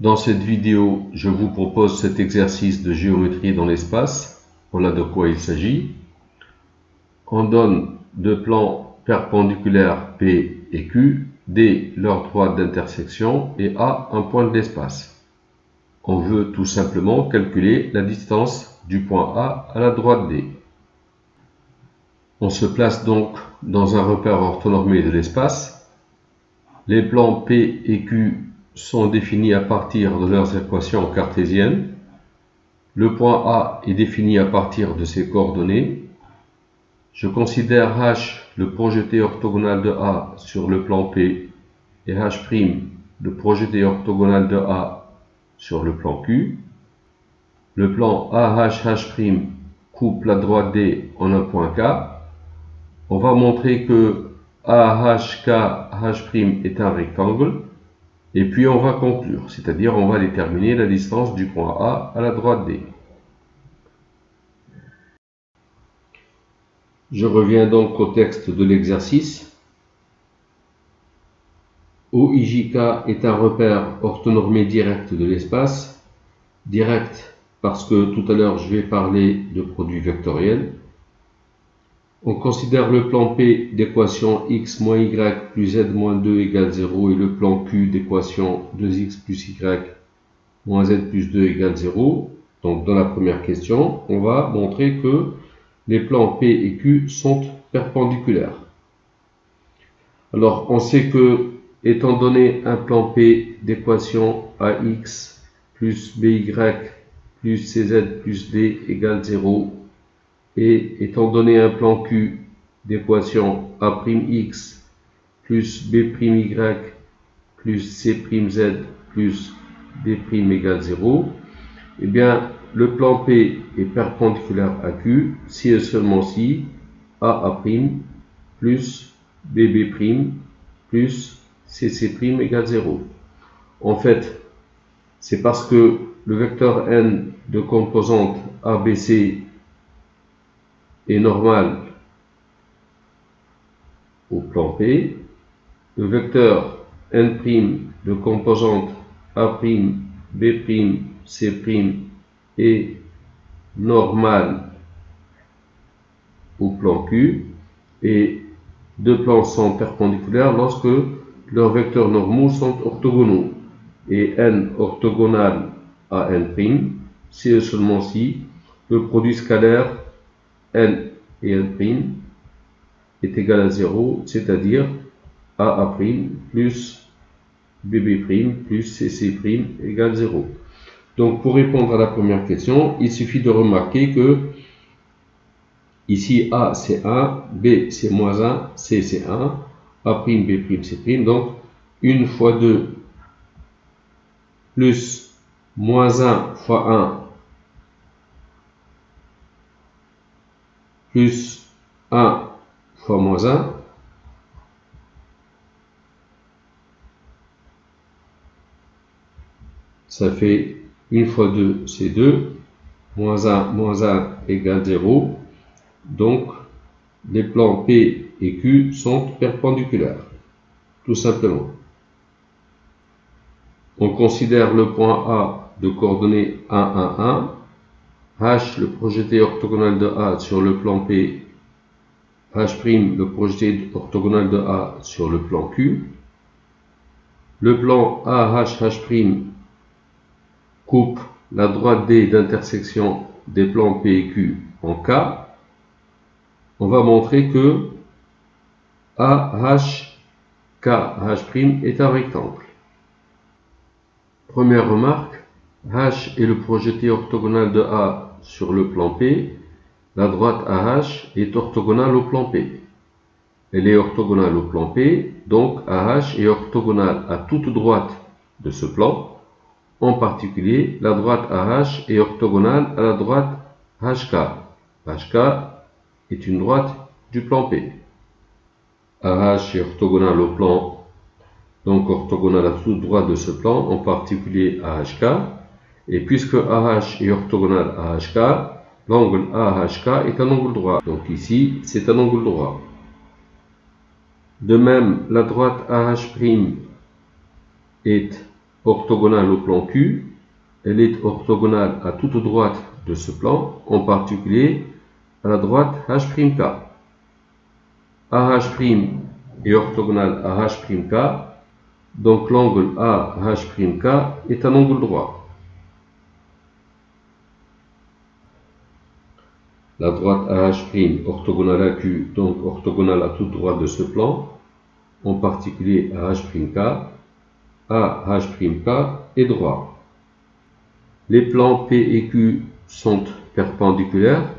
Dans cette vidéo, je vous propose cet exercice de géométrie dans l'espace. Voilà de quoi il s'agit. On donne deux plans perpendiculaires P et Q, D leur droite d'intersection et A un point de l'espace. On veut tout simplement calculer la distance du point A à la droite D. On se place donc dans un repère orthonormé de l'espace. Les plans P et Q sont définis à partir de leurs équations cartésiennes. Le point A est défini à partir de ses coordonnées. Je considère H le projeté orthogonal de A sur le plan P et H' le projeté orthogonal de A sur le plan Q. Le plan AHH' coupe la droite D en un point K. On va montrer que AHKH' est un rectangle. Et puis on va conclure, c'est-à-dire on va déterminer la distance du point A à la droite D. Je reviens donc au texte de l'exercice. OIJK est un repère orthonormé direct de l'espace. Direct parce que tout à l'heure je vais parler de produit vectoriel. On considère le plan P d'équation x moins y plus z moins 2 égale 0 et le plan Q d'équation 2x plus y moins z plus 2 égale 0. Donc dans la première question, on va montrer que les plans P et Q sont perpendiculaires. Alors on sait que étant donné un plan P d'équation ax plus by plus cz plus d égale 0, et étant donné un plan Q d'équation a'x plus b'y plus c'z plus b' égale 0, eh bien le plan P est perpendiculaire à Q si et seulement si AA' plus BB' plus CC' égale 0. En fait, c'est parce que le vecteur n de composante ABC est normal au plan P, le vecteur n' de composante A', B', C' est normal au plan Q, et deux plans sont perpendiculaires lorsque leurs vecteurs normaux sont orthogonaux, et n orthogonal à n', si et seulement si le produit scalaire n et n' est égal à 0, c'est-à-dire AA' plus BB' plus CC' égale 0. Donc pour répondre à la première question, il suffit de remarquer que ici A c'est 1, B c'est moins 1, C c'est 1, A', B', C', donc 1 fois 2 plus moins 1 fois 1 plus 1 fois moins 1, ça fait 1 fois 2 c'est 2, moins 1 égale 0, donc les plans P et Q sont perpendiculaires, tout simplement. On considère le point A de coordonnées 1, 1, 1, H le projeté orthogonal de A sur le plan P, H' le projeté orthogonal de A sur le plan Q. Le plan AHH' coupe la droite D d'intersection des plans P et Q en K. On va montrer que AHKH' est un rectangle. Première remarque, H est le projeté orthogonal de A sur le plan P. La droite AH est orthogonale au plan P. Elle est orthogonale au plan P, donc AH est orthogonale à toute droite de ce plan. En particulier, la droite AH est orthogonale à la droite HK. HK est une droite du plan P. AH est orthogonale au plan, donc orthogonale à toute droite de ce plan, en particulier à HK. Et puisque AH est orthogonale à HK, l'angle AHK est un angle droit. Donc ici, c'est un angle droit. De même, la droite AH' est orthogonale au plan Q, elle est orthogonale à toute droite de ce plan, en particulier à la droite H'K. AH' est orthogonal à H'K, donc l'angle AH'K est un angle droit. La droite AH' orthogonale à Q, donc orthogonale à toute droite de ce plan, en particulier à H'K, AH'K est droit. Les plans P et Q sont perpendiculaires.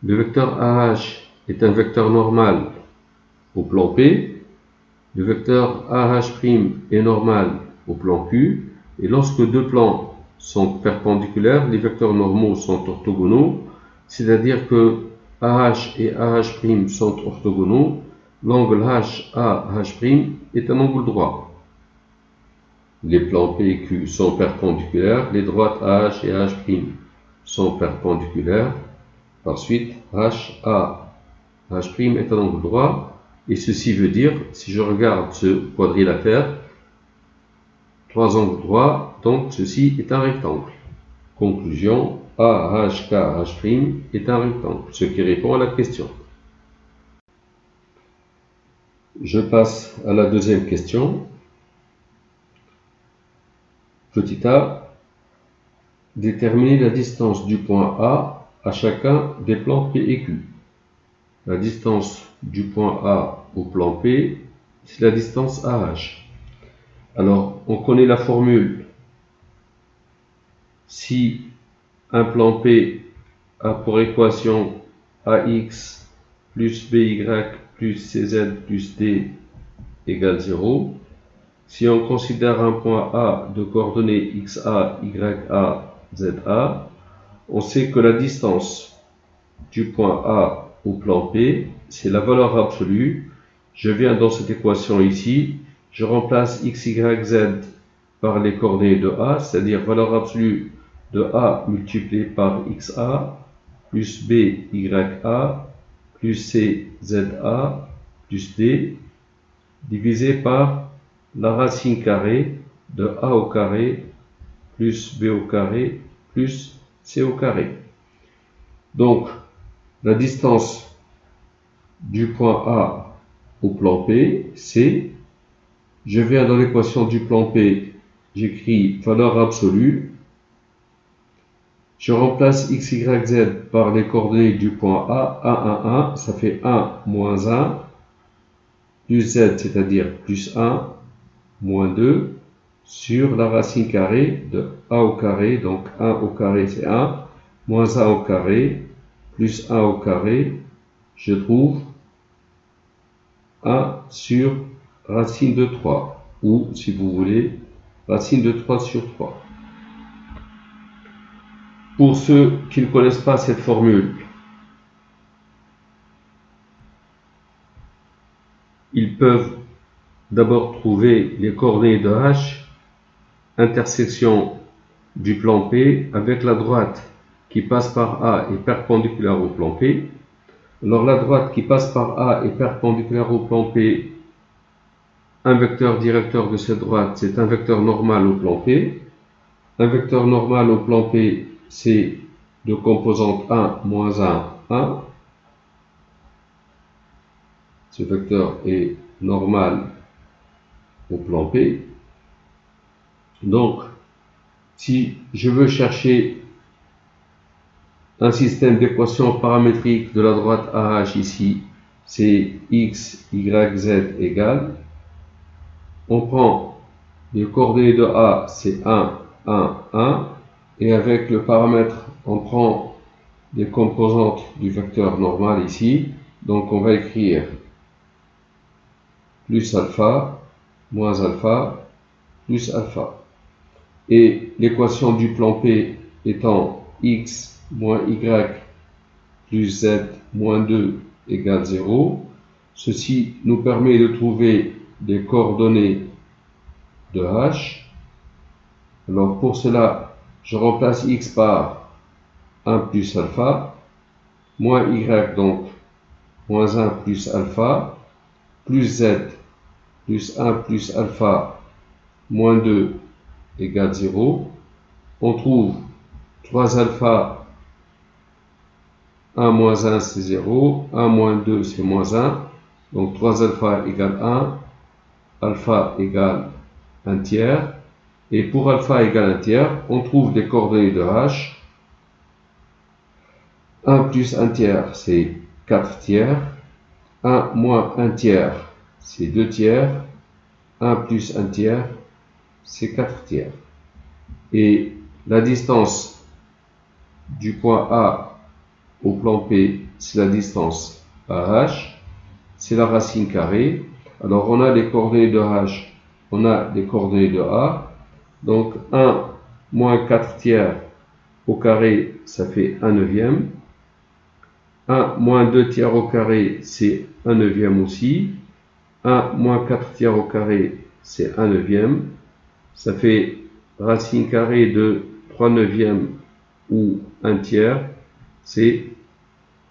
Le vecteur AH est un vecteur normal au plan P. Le vecteur AH' est normal au plan Q. Et lorsque deux plans sont perpendiculaires, les vecteurs normaux sont orthogonaux, c'est-à-dire que AH et AH' sont orthogonaux. L'angle HAH' est un angle droit. Les plans P et Q sont perpendiculaires, les droites AH et AH' sont perpendiculaires. Par suite, HAH' est un angle droit, et ceci veut dire, si je regarde ce quadrilatère, trois angles droits, donc ceci est un rectangle. Conclusion, AHKH' est un rectangle, ce qui répond à la question. Je passe à la deuxième question. Petit a, déterminer la distance du point A à chacun des plans P et Q. La distance du point A au plan P, c'est la distance AH. Alors, on connaît la formule. Si un plan P a pour équation AX plus BY plus CZ plus D égale 0, si on considère un point A de coordonnées XA, YA, ZA, on sait que la distance du point A au plan P, c'est la valeur absolue. Je viens dans cette équation ici, je remplace X, Y, Z par les coordonnées de A, c'est-à-dire valeur absolue de A multiplié par XA, plus B, YA, plus C, ZA, plus D, divisé par la racine carrée de A au carré, plus B au carré, plus C au carré. Donc, la distance du point A au plan P, c'est, je viens dans l'équation du plan P, j'écris valeur absolue, je remplace x, y, z par les coordonnées du point A, 1, 1, 1, ça fait 1, moins 1, plus z, c'est-à-dire plus 1, moins 2, sur la racine carrée de A au carré, donc 1 au carré c'est 1, moins 1 au carré, plus 1 au carré, je trouve 1 sur racine de 3, ou si vous voulez, racine de 3 sur 3. Pour ceux qui ne connaissent pas cette formule, ils peuvent d'abord trouver les coordonnées de H, intersection du plan P avec la droite qui passe par A est perpendiculaire au plan P. Alors la droite qui passe par A est perpendiculaire au plan P. Un vecteur directeur de cette droite, c'est un vecteur normal au plan P. Un vecteur normal au plan P, c'est de composante 1, moins 1, 1. Ce vecteur est normal au plan P. Donc, si je veux chercher un système d'équations paramétriques de la droite AH ici, c'est x, y, z égale. On prend les coordonnées de A, c'est 1, 1, 1. Et avec le paramètre, on prend les composantes du vecteur normal ici. Donc on va écrire plus alpha, moins alpha, plus alpha. Et l'équation du plan P étant x moins y plus z moins 2 égale 0. Ceci nous permet de trouver les coordonnées de h. Alors pour cela, je remplace x par 1 plus alpha, moins y donc moins 1 plus alpha, plus z plus 1 plus alpha moins 2 égale 0. On trouve 3 alpha, 1 moins 1 c'est 0, 1 moins 2 c'est moins 1. Donc 3 alpha égale 1, alpha égale 1 tiers. Et pour alpha égale 1 tiers, on trouve les coordonnées de h. 1 plus 1 tiers, c'est 4 tiers. 1 moins 1 tiers, c'est 2 tiers. 1 plus 1 tiers, c'est 4 tiers. Et la distance du point A au plan P, c'est la distance AH. C'est la racine carrée. Alors on a les coordonnées de H, on a les coordonnées de A. Donc 1 moins 4 tiers au carré, ça fait 1 neuvième. 1 moins 2 tiers au carré, c'est 1 neuvième aussi. 1 moins 4 tiers au carré, c'est 1 neuvième. Ça fait racine carrée de 3 neuvièmes ou 1 tiers. C'est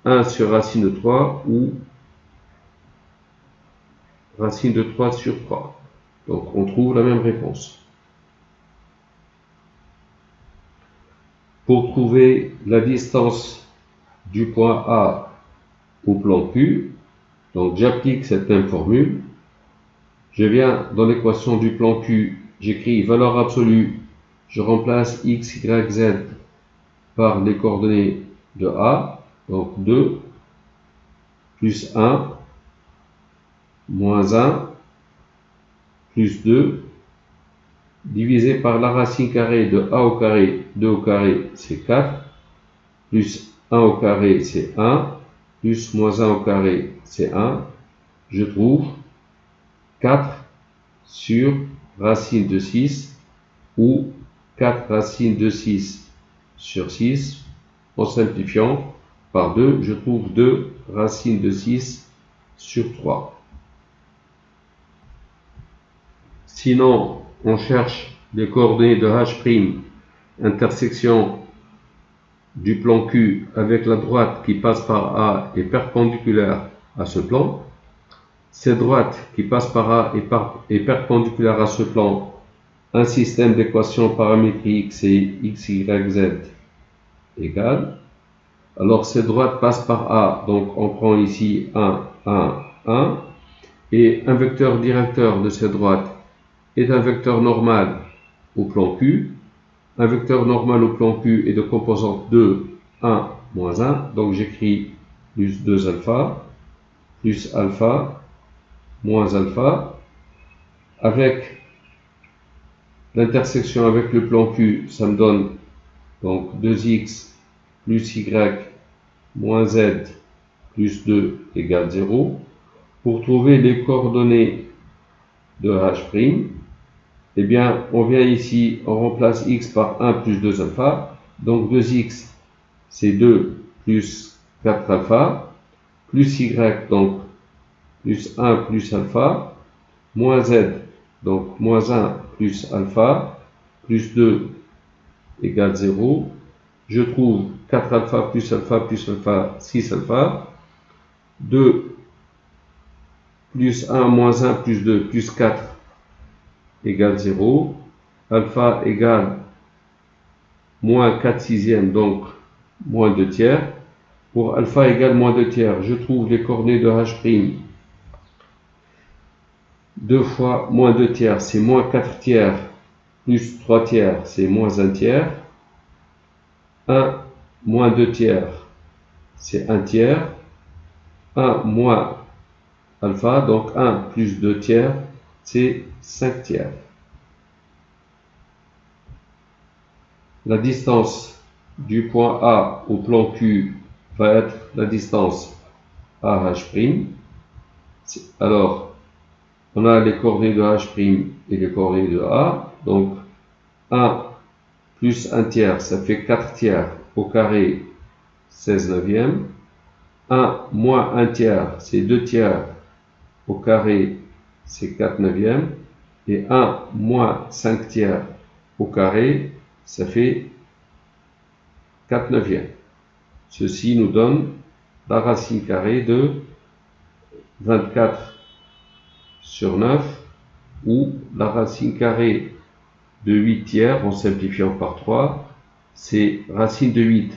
1 sur racine de 3 ou racine de 3 sur 3. Donc on trouve la même réponse. Pour trouver la distance du point A au plan Q, donc j'applique cette même formule. Je viens dans l'équation du plan Q, j'écris valeur absolue, je remplace x, y, z par les coordonnées de A, donc 2 plus 1 moins 1 plus 2 divisé par la racine carrée de A au carré, 2 au carré, c'est 4, plus 1 au carré, c'est 1, plus moins 1 au carré, c'est 1. Je trouve 4 sur racine de 6 ou 4 racines de 6 sur 6. En simplifiant par 2, je trouve 2 racines de 6 sur 3. Sinon, on cherche les coordonnées de H', intersection du plan Q avec la droite qui passe par A est perpendiculaire à ce plan. Cette droite qui passe par A est perpendiculaire à ce plan. Un système d'équations paramétriques, c'est x, y, z égale. Alors cette droite passe par A, donc on prend ici 1, 1, 1. Et un vecteur directeur de cette droite est un vecteur normal au plan Q. Un vecteur normal au plan Q est de composante 2, 1, moins 1. Donc j'écris plus 2 alpha, plus alpha, moins alpha. Avec l'intersection avec le plan Q, ça me donne donc 2x plus y moins z plus 2 égale 0. Pour trouver les coordonnées de H', eh bien, on vient ici, on remplace x par 1 plus 2 alpha. Donc 2x, c'est 2 plus 4 alpha, plus y, donc plus 1 plus alpha, moins z, donc moins 1 plus alpha, plus 2 égale 0. Je trouve 4 alpha plus alpha plus alpha, 6 alpha. 2 plus 1 moins 1 plus 2 plus 4 égale 0. Alpha égale moins 4 sixièmes, donc moins 2 tiers. Pour alpha égale moins 2 tiers, je trouve les coordonnées de H'. 2 fois moins 2 tiers, c'est moins 4 tiers, plus 3 tiers, c'est moins 1 tiers. 1 moins 2 tiers, c'est 1 tiers. 1 moins alpha, donc 1 plus 2 tiers, c'est 5 tiers. La distance du point A au plan Q va être la distance AH'. Alors, on a les coordonnées de H' et les coordonnées de A. Donc, 1 plus 1 tiers, ça fait 4 tiers au carré, 16 neuvièmes. 1 moins 1 tiers, c'est 2 tiers au carré, c'est 4 neuvièmes. Et 1 moins 5 tiers au carré, ça fait 4 neuvièmes. Ceci nous donne la racine carrée de 24 sur 9 ou la racine carrée de 8 tiers en simplifiant par 3, c'est racine de 8,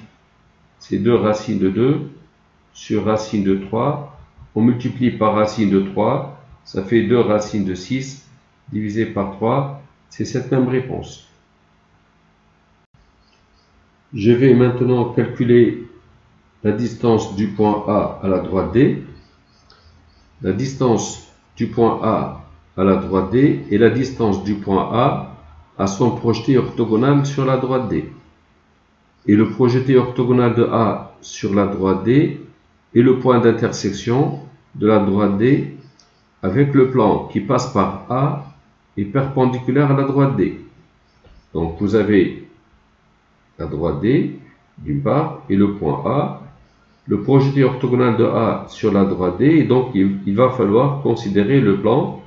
c'est 2 racines de 2 sur racine de 3. On multiplie par racine de 3, ça fait 2 racines de 6 divisé par 3, c'est cette même réponse. Je vais maintenant calculer la distance du point A à la droite D. La distance du point A à la droite D et la distance du point A à son projeté orthogonal sur la droite D. Et le projeté orthogonal de A sur la droite D est le point d'intersection de la droite D avec le plan qui passe par A et perpendiculaire à la droite D. Donc vous avez la droite D d'une part et le point A, le projeté orthogonal de A sur la droite D, et donc il va falloir considérer le plan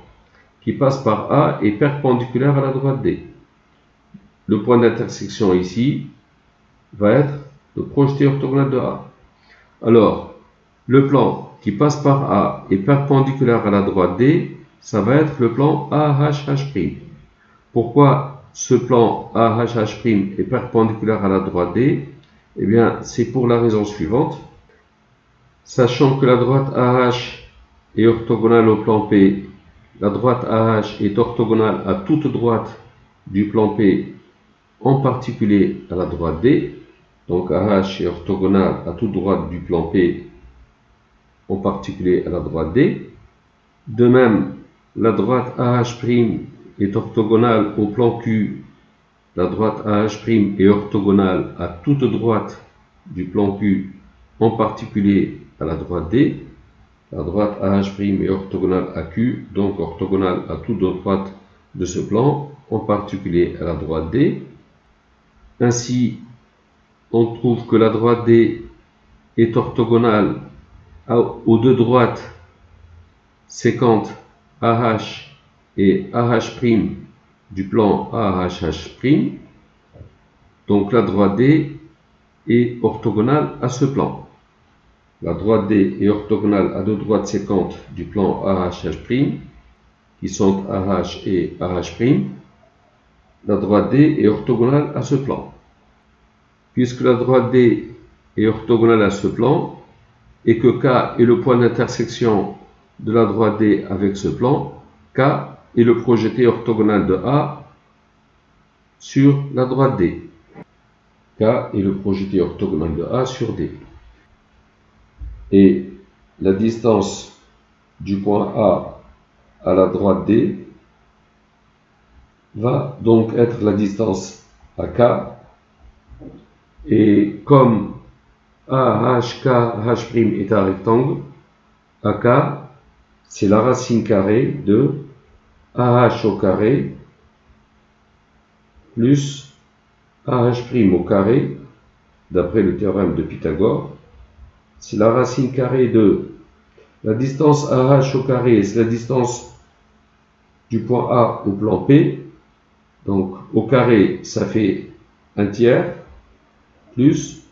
qui passe par A et perpendiculaire à la droite D. Le point d'intersection ici va être le projeté orthogonal de A. Alors, le plan qui passe par A et perpendiculaire à la droite D, ça va être le plan AHH'. Pourquoi ce plan AHH' est perpendiculaire à la droite D? Eh bien, c'est pour la raison suivante. Sachant que la droite AH est orthogonale au plan P, la droite AH est orthogonale à toute droite du plan P, en particulier à la droite D. Donc AH est orthogonale à toute droite du plan P, en particulier à la droite D. De même, la droite AH' est orthogonale au plan Q. La droite AH' est orthogonale à toute droite du plan Q, en particulier à la droite D. La droite AH' est orthogonale à Q, donc orthogonale à toute droite de ce plan, en particulier à la droite D. Ainsi, on trouve que la droite D est orthogonale aux deux droites séquentes AH et AH' du plan AHH'. Donc la droite D est orthogonale à ce plan. La droite D est orthogonale à deux droites séquentes du plan AHH', qui sont AH et AH'. La droite D est orthogonale à ce plan. Puisque la droite D est orthogonale à ce plan, et que K est le point d'intersection de la droite D avec ce plan, K est le projeté orthogonal de A sur la droite D. K est le projeté orthogonal de A sur D. Et la distance du point A à la droite D va donc être la distance AK. Et comme AHKH' est un rectangle, AK, c'est la racine carrée de AH au carré plus AH' au carré, d'après le théorème de Pythagore. C'est la racine carrée de la distance AH au carré, c'est la distance du point A au plan P. Donc au carré, ça fait 1 tiers, plus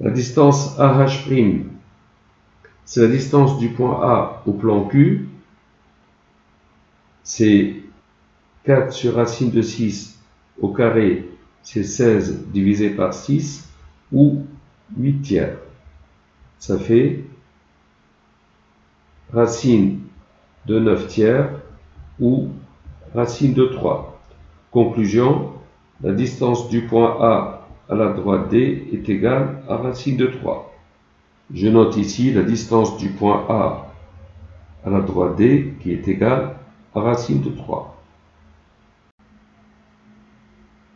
la distance AH', c'est la distance du point A au plan Q, c'est 4 sur racine de 6 au carré, c'est 16 divisé par 6, ou 8 tiers. Ça fait racine de 9 tiers, ou racine de 3. Conclusion, la distance du point A à la droite D est égale à racine de 3. Je note ici la distance du point A à la droite D qui est égale à racine de 3.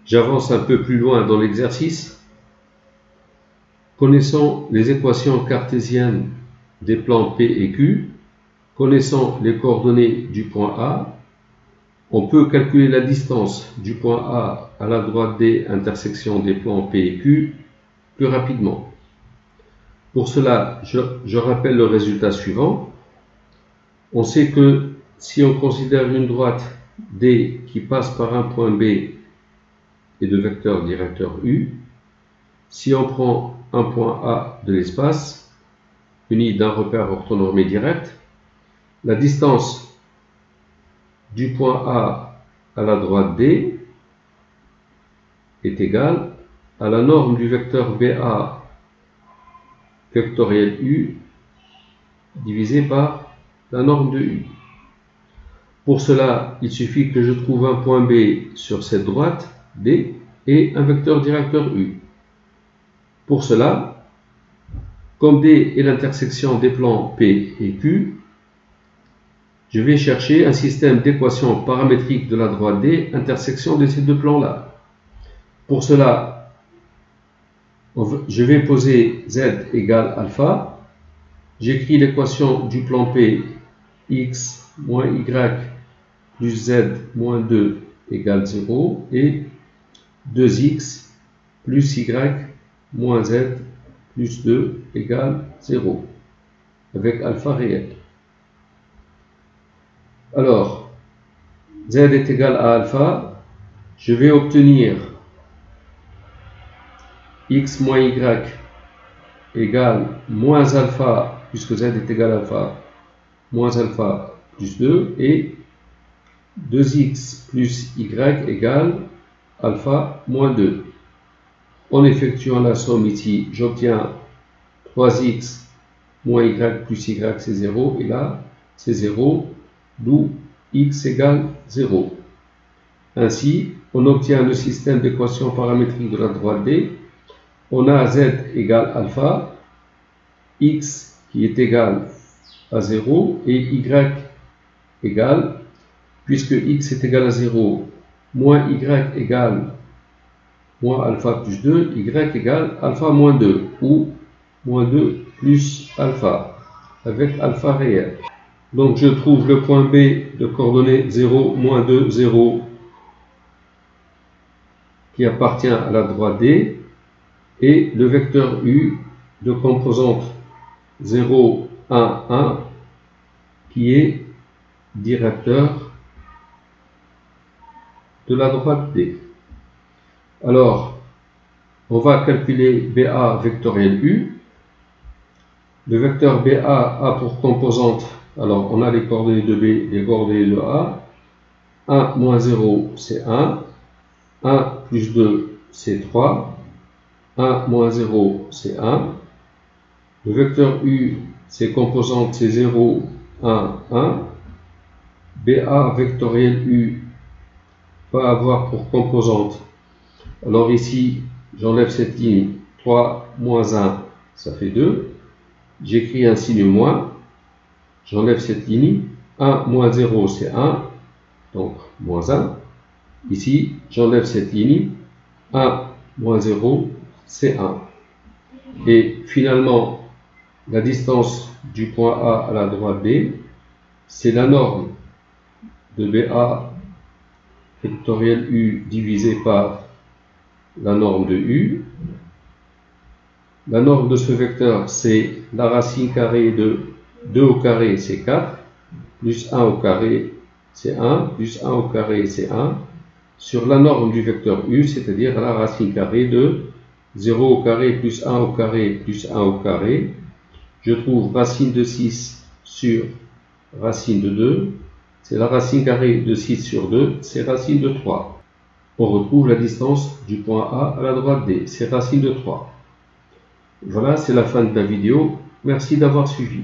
J'avance un peu plus loin dans l'exercice. Connaissant les équations cartésiennes des plans P et Q, connaissant les coordonnées du point A, on peut calculer la distance du point A à la droite D intersection des plans P et Q plus rapidement. Pour cela, je rappelle le résultat suivant. On sait que si on considère une droite D qui passe par un point B et de vecteur directeur U, si on prend un point A de l'espace, uni d'un repère orthonormé direct, la distance du point A à la droite D est égal à la norme du vecteur BA vectoriel U divisé par la norme de U. Pour cela, il suffit que je trouve un point B sur cette droite D et un vecteur directeur U. Pour cela, comme D est l'intersection des plans P et Q, je vais chercher un système d'équations paramétriques de la droite D, intersection de ces deux plans-là. Pour cela, je vais poser Z égale alpha. J'écris l'équation du plan P, x moins y plus z moins 2 égale 0 et 2x plus y moins z plus 2 égale 0 avec alpha réel. Alors, z est égal à alpha, je vais obtenir x moins y égale moins alpha, puisque z est égal à alpha, moins alpha plus 2, et 2x plus y égale alpha moins 2. En effectuant la somme ici, j'obtiens 3x moins y plus y, c'est 0, et là, c'est 0, d'où x égale 0. Ainsi, on obtient le système d'équations paramétriques de la droite D. On a z égale alpha, x qui est égal à 0 et y égale, puisque x est égal à 0, moins y égale moins alpha plus 2, y égale alpha moins 2, ou moins 2 plus alpha, avec alpha réel. Donc je trouve le point B de coordonnées 0, moins 2, 0, qui appartient à la droite D, et le vecteur U de composante 0, 1, 1, qui est directeur de la droite D. Alors, on va calculer BA vectoriel U. Le vecteur BA a pour composante, alors on a les coordonnées de B, les coordonnées de A. 1 moins 0, c'est 1. 1 plus 2, c'est 3. 1 moins 0, c'est 1. Le vecteur U, ses composantes, c'est 0, 1, 1. BA vectoriel U va avoir pour composante, alors ici, j'enlève cette ligne, 3 moins 1, ça fait 2. J'écris un signe moins, j'enlève cette ligne, 1 moins 0, c'est 1, donc moins 1. Ici, j'enlève cette ligne, 1 moins 0, c'est 1. Et finalement, la distance du point A à la droite B, c'est la norme de BA vectoriel U divisé par la norme de U. La norme de ce vecteur, c'est la racine carrée de 2 au carré, c'est 4, plus 1 au carré, c'est 1, plus 1 au carré, c'est 1, sur la norme du vecteur U, c'est-à-dire la racine carrée de 0 au carré plus 1 au carré plus 1 au carré. Je trouve racine de 6 sur racine de 2, c'est la racine carrée de 6 sur 2, c'est racine de 3. On retrouve la distance du point A à la droite D, c'est racine de 3. Voilà, c'est la fin de la vidéo. Merci d'avoir suivi.